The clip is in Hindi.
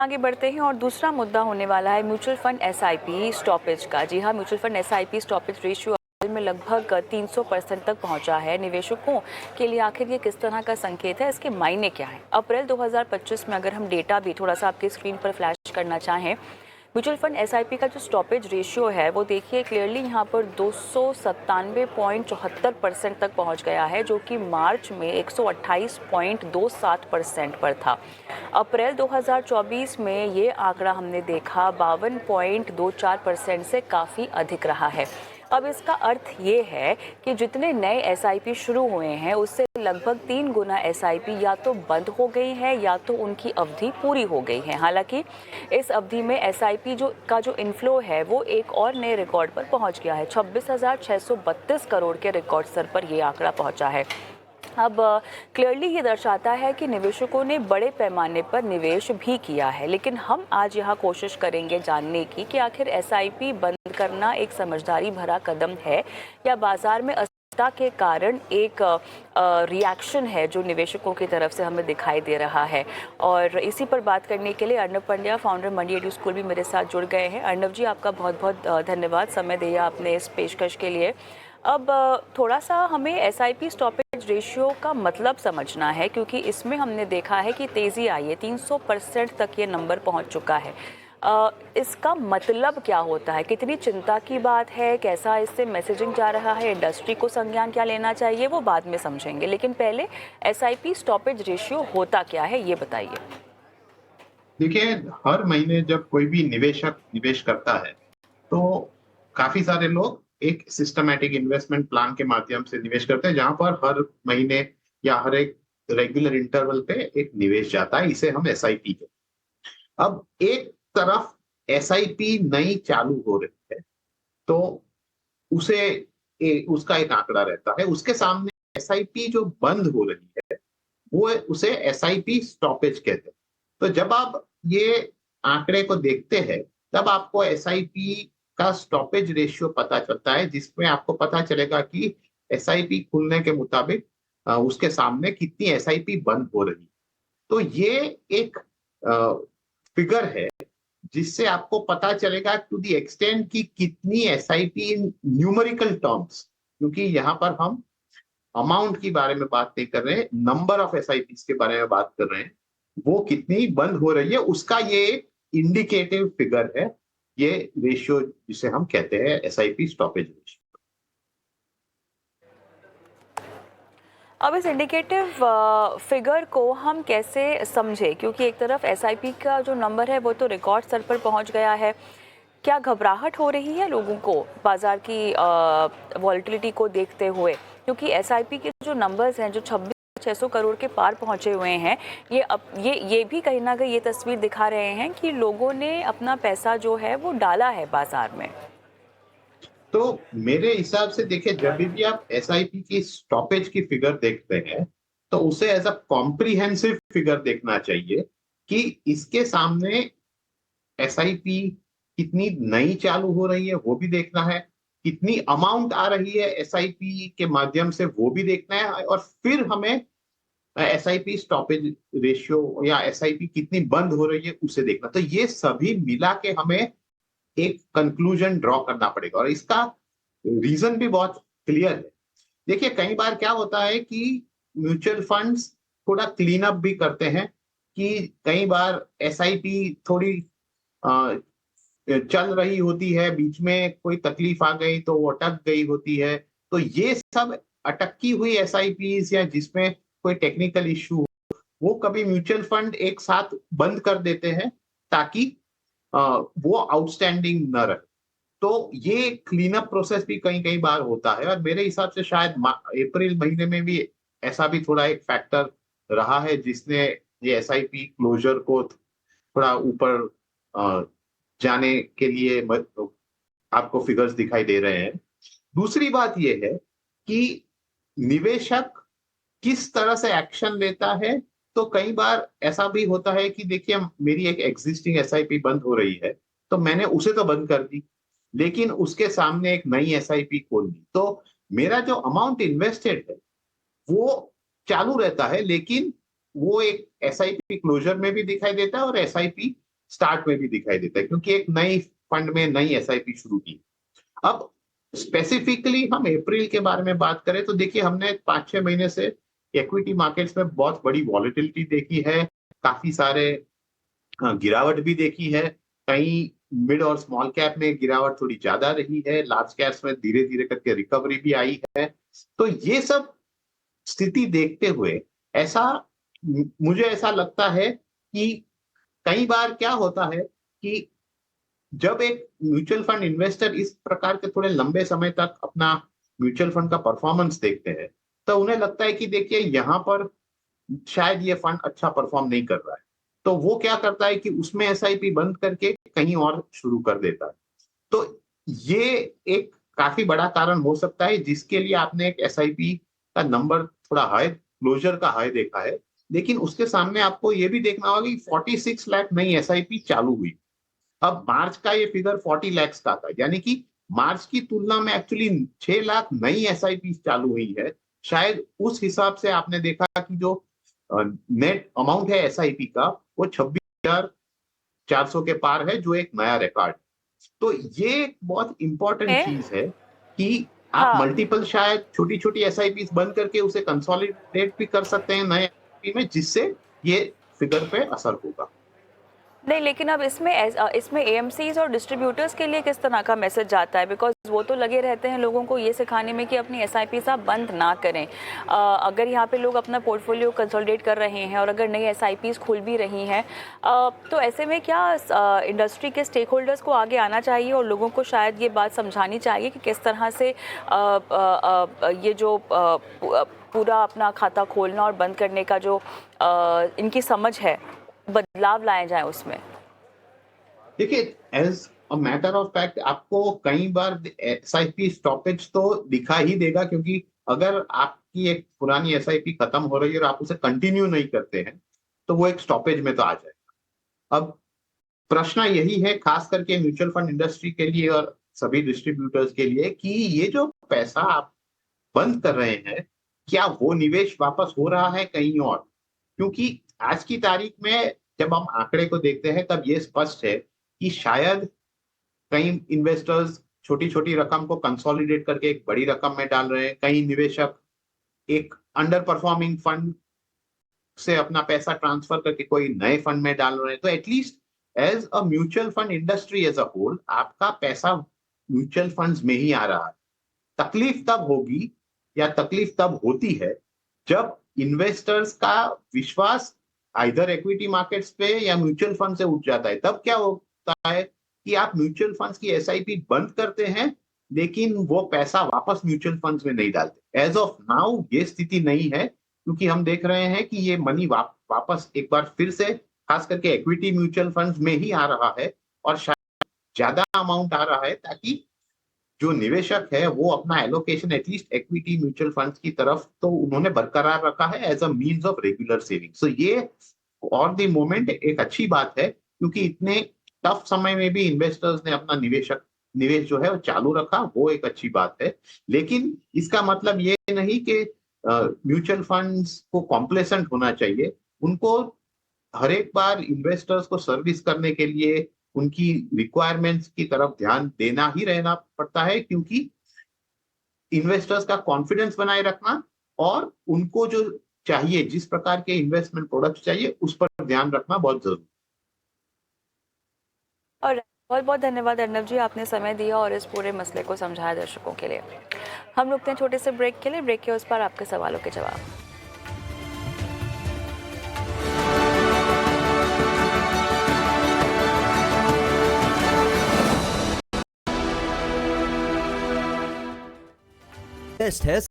आगे बढ़ते हैं और दूसरा मुद्दा होने वाला है म्यूचुअल फंड एसआईपी स्टॉपेज का। जी हाँ, mutual fund SIP stoppage ratio में लगभग 300% तक पहुंचा है। निवेशकों के लिए आखिर ये किस तरह का संकेत है, इसके मायने क्या है? अप्रैल 2025 में अगर हम डेटा भी थोड़ा सा आपकी स्क्रीन पर फ्लैश करना चाहें, म्यूचुअल फंड एसआईपी का जो स्टॉपेज रेशियो है वो देखिए क्लियरली यहाँ पर 297.74% तक पहुँच गया है, जो कि मार्च में 128.27% पर था। अप्रैल 2024 में ये आंकड़ा हमने देखा 52.24% से काफ़ी अधिक रहा है। अब इसका अर्थ ये है कि जितने नए एसआईपी शुरू हुए हैं उससे लगभग 3 गुना एसआईपी या तो बंद हो गई है या तो उनकी अवधि पूरी हो गई है। हालांकि इस अवधि में एसआईपी जो इनफ्लो है वो एक और नए रिकॉर्ड पर पहुंच गया है। 26,632 करोड़ के रिकॉर्ड स्तर पर ये आंकड़ा पहुंचा है। अब क्लियरली ये दर्शाता है कि निवेशकों ने बड़े पैमाने पर निवेश भी किया है। लेकिन हम आज यहाँ कोशिश करेंगे जानने की कि आखिर एसआईपी बंद करना एक समझदारी भरा कदम है या बाजार में अस्थिरता के कारण एक रिएक्शन है जो निवेशकों की तरफ से हमें दिखाई दे रहा है। और इसी पर बात करने के लिए अर्नब पंड्या, फाउंडर मंडी एडू स्कूल, भी मेरे साथ जुड़ गए हैं। अर्नब जी, आपका बहुत बहुत धन्यवाद समय दिया आपने इस पेशकश के लिए। अब थोड़ा सा हमें एसआईपी स्टॉपेज रेशियो का मतलब समझना है, क्योंकि इसमें हमने देखा है कि तेज़ी आई है, 300% तक ये नंबर पहुंच चुका है। इसका मतलब क्या होता है, कितनी चिंता की बात है, कैसा इससे मैसेजिंग जा रहा है, इंडस्ट्री को संज्ञान क्या लेना चाहिए, वो बाद में समझेंगे। लेकिन पहले एसआईपी स्टॉपेज रेशियो होता क्या है, ये बताइए। देखिए, हर महीने जब कोई भी निवेशक निवेश करता है तो काफी सारे लोग एक सिस्टमैटिक इन्वेस्टमेंट प्लान के माध्यम से निवेश करते हैं, जहां पर हर महीने या हर एक रेगुलर इंटरवल पे एक निवेश जाता है। इसे हम एसआईपी कहते हैं। अब एक तरफ एसआईपी नई चालू हो रही है तो उसका एक आंकड़ा रहता है। उसके सामने एसआईपी जो बंद हो रही है वो उसे एसआईपी स्टॉपेज कहते हैं। तो जब आप ये आंकड़े को देखते हैं तब आपको एसआईपी का स्टॉपेज रेशियो पता चलता है, जिसमें आपको पता चलेगा कि एसआईपी खुलने के मुताबिक उसके सामने कितनी एसआईपी बंद हो रही है। तो ये एक फिगर है जिससे आपको पता चलेगा टू द एक्सटेंट कि कितनी एसआईपी इन न्यूमेरिकल टर्म्स, क्योंकि यहाँ पर हम अमाउंट के बारे में बात नहीं कर रहे हैं, नंबर ऑफ एसआईपी के बारे में बात कर रहे हैं, वो कितनी बंद हो रही है उसका ये इंडिकेटिव फिगर है। ये रेशियो जिसे हम कहते हैं एसआईपी स्टॉपेज रेशियो। अब इस इंडिकेटिव फिगर को हम कैसे समझे, क्योंकि एक तरफ एसआईपी का जो नंबर है वो तो रिकॉर्ड स्तर पर पहुंच गया है। क्या घबराहट हो रही है लोगों को बाजार की वॉलेटिलिटी को देखते हुए? क्योंकि एसआईपी के जो नंबर्स हैं जो 26,600 करोड़ के पार पहुंचे हुए हैं, ये भी कहीं ना कहीं ये तस्वीर दिखा रहे हैं कि लोगों ने अपना पैसा जो है वो डाला है बाजार में। तो मेरे हिसाब से देखिए, जब भी आप एसआईपी की स्टॉपेज की फिगर देखते हैं तो उसे एज अ कॉम्प्रिहेंसिव फिगर देखना चाहिए कि इसके सामने एसआईपी कितनी नई चालू हो रही है वो भी देखना है, कितनी अमाउंट आ रही है एसआईपी के माध्यम से वो भी देखना है, और फिर हमें एसआईपी स्टॉपेज रेशियो या एसआईपी कितनी बंद हो रही है उसे देखना। तो ये सभी मिला के हमें एक कंक्लूजन ड्रॉ करना पड़ेगा, और इसका रीजन भी बहुत क्लियर है। देखिए, कई बार क्या होता है कि म्यूचुअल फंड्स थोड़ा क्लीन अप भी करते हैं कि कई बार एसआईपी थोड़ी चल रही होती है, बीच में कोई तकलीफ आ गई तो वो अटक गई होती है। तो ये सब अटकी हुई एसआईपीज या जिसमें कोई टेक्निकल इश्यू, वो कभी म्यूचुअल फंड एक साथ बंद कर देते हैं ताकि वो आउटस्टैंडिंग न रहे। तो ये क्लीन अप प्रोसेस भी कई कई बार होता है, और मेरे हिसाब से शायद अप्रैल महीने में भी ऐसा भी थोड़ा एक फैक्टर रहा है जिसने ये एसआईपी क्लोजर को थोड़ा ऊपर जाने के लिए आपको फिगर्स दिखाई दे रहे हैं। दूसरी बात यह है कि निवेशक किस तरह से एक्शन लेता है। तो कई बार ऐसा भी होता है कि देखिए, मेरी एक एग्जिस्टिंग एसआईपी बंद हो रही है तो मैंने उसे तो बंद कर दी, लेकिन उसके सामने एक नई एसआईपी खोल दी, तो मेरा जो अमाउंट इन्वेस्टेड है वो चालू रहता है, लेकिन वो एक एसआईपी क्लोजर में भी दिखाई देता है और एसआईपी स्टार्ट में भी दिखाई देता है, क्योंकि एक नई फंड में नई एसआईपी शुरू की। अब स्पेसिफिकली हम अप्रैल के बारे में बात करें तो देखिए, हमने 5-6 महीने से इक्विटी मार्केट्स में बहुत बड़ी वॉलेटिलिटी देखी है, काफी सारे गिरावट भी देखी है। कहीं मिड और स्मॉल कैप में गिरावट थोड़ी ज्यादा रही है, लार्ज कैप्स में धीरे धीरे करके रिकवरी भी आई है। तो ये सब स्थिति देखते हुए ऐसा मुझे ऐसा लगता है कि कई बार क्या होता है कि जब एक म्यूचुअल फंड इन्वेस्टर इस प्रकार के थोड़े लंबे समय तक अपना म्यूचुअल फंड का परफॉर्मेंस देखते हैं, तो उन्हें लगता है कि देखिए यहाँ पर शायद ये फंड अच्छा परफॉर्म नहीं कर रहा है, तो वो क्या करता है कि उसमें एसआईपी बंद करके कहीं और शुरू कर देता है। तो ये एक काफी बड़ा कारण हो सकता है जिसके लिए आपने एक एसआईपी का नंबर थोड़ा हाई, क्लोजर का हाई देखा है। लेकिन उसके सामने आपको ये भी देखना होगा कि 46 लाख नई एसआईपी चालू हुई। अब मार्च का ये फिगर 40 लाख का था, यानी कि मार्च की तुलना में एक्चुअली 6 लाख नई एसआईपी चालू हुई है। शायद उस हिसाब से आपने देखा कि जो नेट अमाउंट है एसआईपी का वो 26,400 के पार है, जो एक नया रिकॉर्ड। तो ये एक बहुत इंपॉर्टेंट है। चीज है कि आप हाँ, मल्टीपल शायद छोटी छोटी एसआईपी बंद करके उसे कंसोलिडेट भी कर सकते हैं नए SIP में, जिससे ये फिगर पे असर होगा। नहीं, लेकिन अब इसमें एएमसीज और डिस्ट्रीब्यूटर्स के लिए किस तरह का मैसेज जाता है? बिकॉज वो तो लगे रहते हैं लोगों को ये सिखाने में कि अपनी एसआईपीज आप बंद ना करें। अगर यहाँ पे लोग अपना पोर्टफोलियो कंसोलिडेट कर रहे हैं और अगर नई एसआईपीज खुल भी रही हैं, तो ऐसे में क्या इंडस्ट्री के स्टेक होल्डर्स को आगे आना चाहिए और लोगों को शायद ये बात समझानी चाहिए कि किस तरह से ये जो पूरा अपना खाता खोलना और बंद करने का जो इनकी समझ है, बदलाव लाए जाए उसमें। देखिए, as a matter of fact आपको कई बार एसआईपी स्टॉपेज तो दिखा ही देगा, क्योंकि अगर आपकी एक पुरानी एसआईपी खत्म हो रही है और आप उसे कंटिन्यू नहीं करते हैं तो वो एक स्टॉपेज में तो आ जाएगा। अब प्रश्न यही है खास करके म्यूचुअल फंड इंडस्ट्री के लिए और सभी डिस्ट्रीब्यूटर्स के लिए कि ये जो पैसा आप बंद कर रहे हैं, क्या वो निवेश वापस हो रहा है कहीं और? क्योंकि आज की तारीख में जब हम आंकड़े को देखते हैं तब ये स्पष्ट है कि शायद कई इन्वेस्टर्स छोटी छोटी रकम को कंसोलिडेट करके एक बड़ी रकम में डाल रहे हैं, कई निवेशक एक अंडर परफॉर्मिंग फंड से अपना पैसा ट्रांसफर करके कोई नए फंड में डाल रहे हैं। तो at least as a mutual fund industry as a whole आपका पैसा म्यूचुअल फंड्स में ही आ रहा है। तकलीफ तब होगी या तकलीफ तब होती है जब इन्वेस्टर्स का विश्वास आइदर इक्विटी मार्केट्स पे या म्यूचुअल फंड से उठ जाता है। तब क्या होता है कि आप म्यूचुअल फंड्स की एसआईपी बंद करते हैं लेकिन वो पैसा वापस म्यूचुअल फंड्स में नहीं डालते। एज ऑफ नाउ ये स्थिति नहीं है, क्योंकि हम देख रहे हैं कि ये मनी वापस एक बार फिर से खास करके इक्विटी म्यूचुअल फंड्स में ही आ रहा है और शायद ज्यादा अमाउंट आ रहा है, ताकि जो निवेशक है वो अपना allocation at least equity mutual funds की तरफ तो उन्होंने बरकरार रखा है as a means of regular saving. So ये और द मोमेंट एक अच्छी बात है, क्योंकि इतने टफ समय में भी इन्वेस्टर्स ने अपना निवेश जो है वो चालू रखा, वो एक अच्छी बात है। लेकिन इसका मतलब ये नहीं कि म्यूचुअल फंड्स को कॉम्प्लेसेंट होना चाहिए। उनको हर एक बार इन्वेस्टर्स को सर्विस करने के लिए उनकी रिक्वायरमेंट्स की तरफ ध्यान देना ही रहना पड़ता है, क्योंकि इन्वेस्टर्स का कॉन्फिडेंस बनाए रखना और उनको जो चाहिए, जिस प्रकार के इन्वेस्टमेंट प्रोडक्ट्स चाहिए, उस पर ध्यान रखना बहुत जरूरी है। और बहुत बहुत धन्यवाद अर्नब जी, आपने समय दिया और इस पूरे मसले को समझाया दर्शकों के लिए। हम रुकते हैं छोटे से ब्रेक के लिए। ब्रेक के उस पर आपके सवालों के जवाब। टेस्ट है